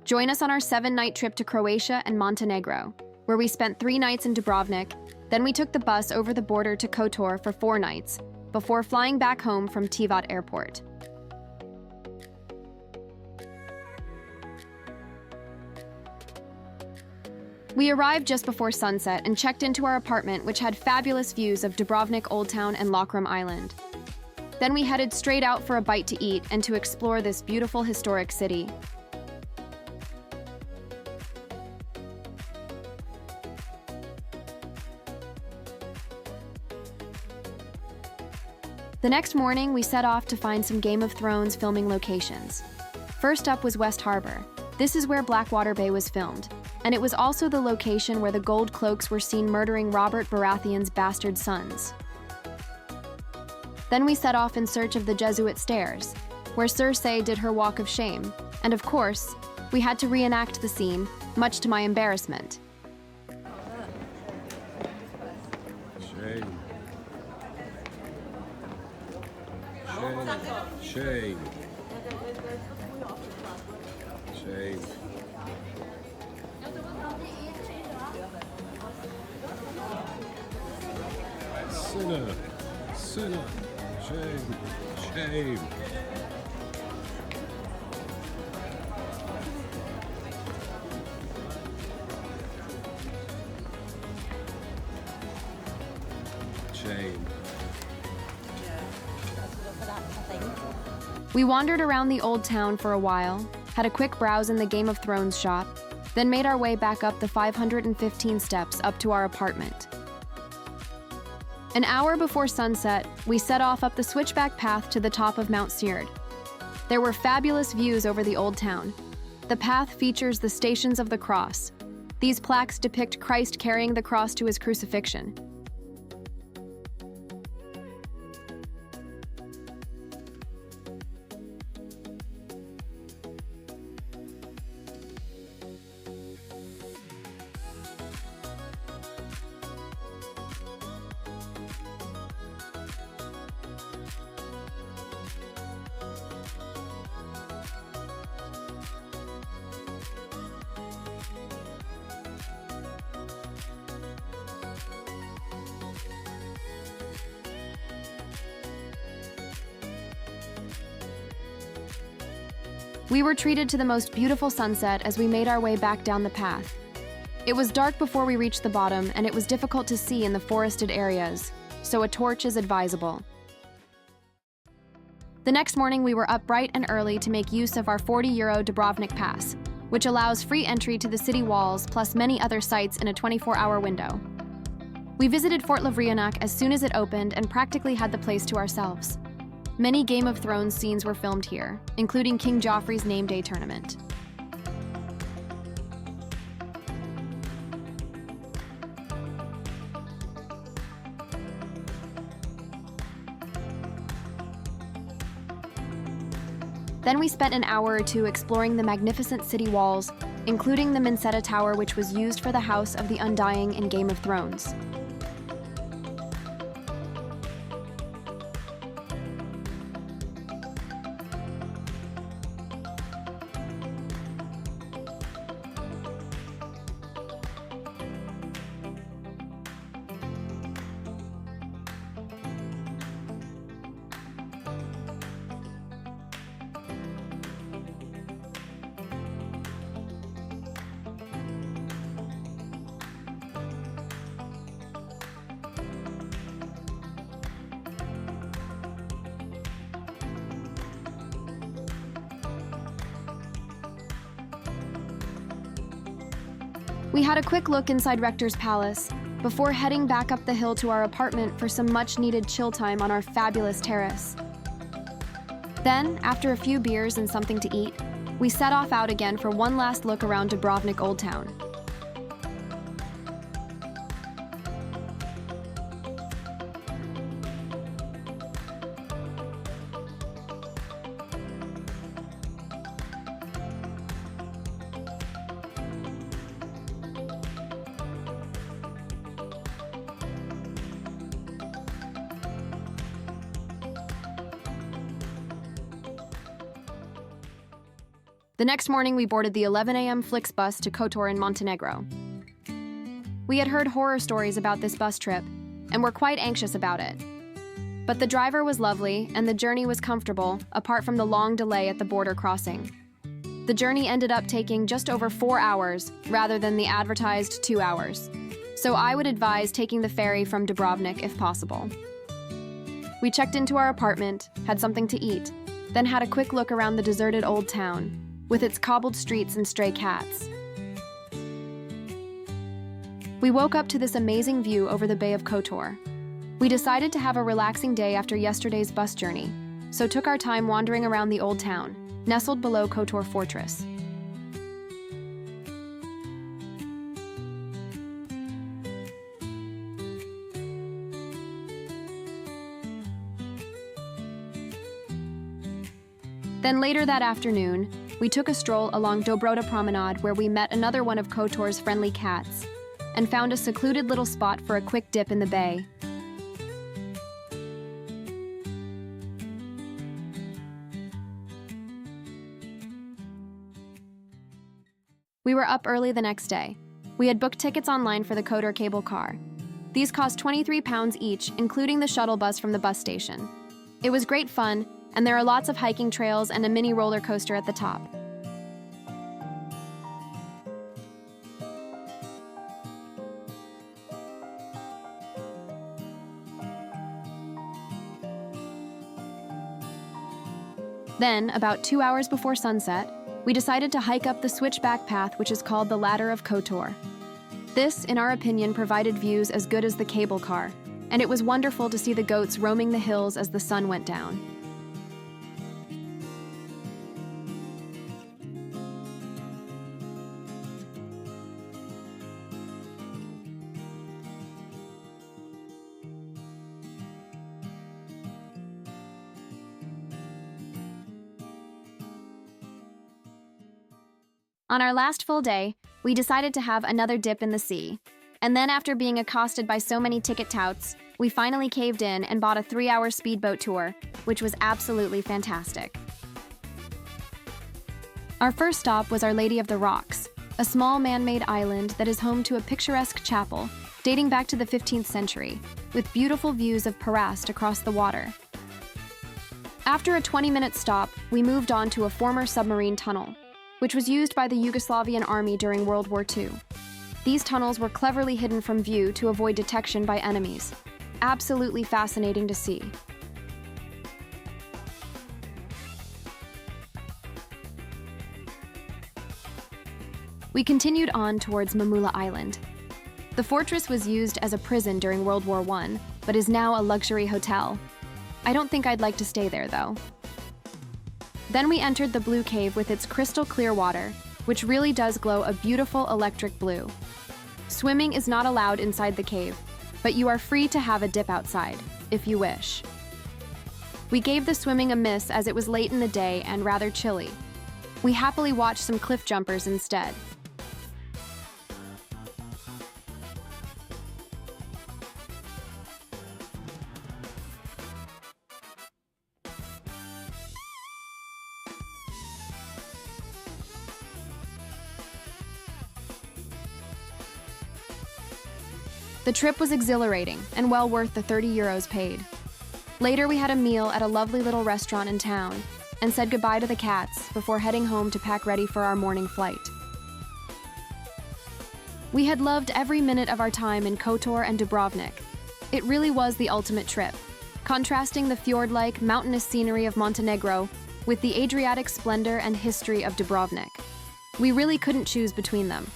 Join us on our 7-night trip to Croatia and Montenegro, where we spent 3 nights in Dubrovnik. Then we took the bus over the border to Kotor for 4 nights, before flying back home from Tivat airport. We arrived just before sunset and checked into our apartment, which had fabulous views of Dubrovnik Old Town and Lokrum Island. Then we headed straight out for a bite to eat and to explore this beautiful historic city. The next morning, we set off to find some Game of Thrones filming locations. First up was West Harbor. This is where Blackwater Bay was filmed, and it was also the location where the Gold Cloaks were seen murdering Robert Baratheon's bastard sons. Then we set off in search of the Jesuit Stairs, where Cersei did her walk of shame, and of course, we had to reenact the scene, much to my embarrassment. Shame. Shame. Shame. Sinner. Sinner. Shame. Shame. Shame. We wandered around the old town for a while, had a quick browse in the Game of Thrones shop, then made our way back up the 515 steps up to our apartment. An hour before sunset, we set off up the switchback path to the top of Mount Seard. There were fabulous views over the old town. The path features the Stations of the Cross. These plaques depict Christ carrying the cross to his crucifixion. We were treated to the most beautiful sunset as we made our way back down the path. It was dark before we reached the bottom, and it was difficult to see in the forested areas, so a torch is advisable. The next morning, we were up bright and early to make use of our €40 Dubrovnik Pass, which allows free entry to the city walls plus many other sites in a 24-hour window. We visited Fort Lavrianak as soon as it opened and practically had the place to ourselves. Many Game of Thrones scenes were filmed here, including King Joffrey's name day tournament. Then we spent an hour or 2 exploring the magnificent city walls, including the Minseta Tower, which was used for the House of the Undying in Game of Thrones. We had a quick look inside Rector's Palace before heading back up the hill to our apartment for some much-needed chill time on our fabulous terrace. Then, after a few beers and something to eat, we set off out again for one last look around Dubrovnik Old Town. The next morning, we boarded the 11 a.m. Flixbus to Kotor in Montenegro. We had heard horror stories about this bus trip and were quite anxious about it. But the driver was lovely and the journey was comfortable, apart from the long delay at the border crossing. The journey ended up taking just over 4 hours rather than the advertised 2 hours. So I would advise taking the ferry from Dubrovnik if possible. We checked into our apartment, had something to eat, then had a quick look around the deserted old town, with its cobbled streets and stray cats. We woke up to this amazing view over the Bay of Kotor. We decided to have a relaxing day after yesterday's bus journey, so took our time wandering around the old town, nestled below Kotor Fortress. Then later that afternoon, we took a stroll along Dobrota Promenade where we met another one of Kotor's friendly cats and found a secluded little spot for a quick dip in the bay. We were up early the next day. We had booked tickets online for the Kotor cable car. These cost £23 each, including the shuttle bus from the bus station. It was great fun, and there are lots of hiking trails and a mini roller coaster at the top. Then, about 2 hours before sunset, we decided to hike up the switchback path which is called the Ladder of Kotor. This, in our opinion, provided views as good as the cable car, and it was wonderful to see the goats roaming the hills as the sun went down. On our last full day, we decided to have another dip in the sea. And then after being accosted by so many ticket touts, we finally caved in and bought a 3-hour speedboat tour, which was absolutely fantastic. Our first stop was Our Lady of the Rocks, a small man-made island that is home to a picturesque chapel dating back to the 15th century, with beautiful views of Parast across the water. After a 20-minute stop, we moved on to a former submarine tunnel, which was used by the Yugoslavian army during World War II. These tunnels were cleverly hidden from view to avoid detection by enemies. Absolutely fascinating to see. We continued on towards Mamula Island. The fortress was used as a prison during World War I, but is now a luxury hotel. I don't think I'd like to stay there, though. Then we entered the Blue Cave with its crystal clear water, which really does glow a beautiful electric blue. Swimming is not allowed inside the cave, but you are free to have a dip outside, if you wish. We gave the swimming a miss as it was late in the day and rather chilly. We happily watched some cliff jumpers instead. The trip was exhilarating and well worth the €30 paid. Later, we had a meal at a lovely little restaurant in town and said goodbye to the cats before heading home to pack ready for our morning flight. We had loved every minute of our time in Kotor and Dubrovnik. It really was the ultimate trip, contrasting the fjord-like, mountainous scenery of Montenegro with the Adriatic splendor and history of Dubrovnik. We really couldn't choose between them.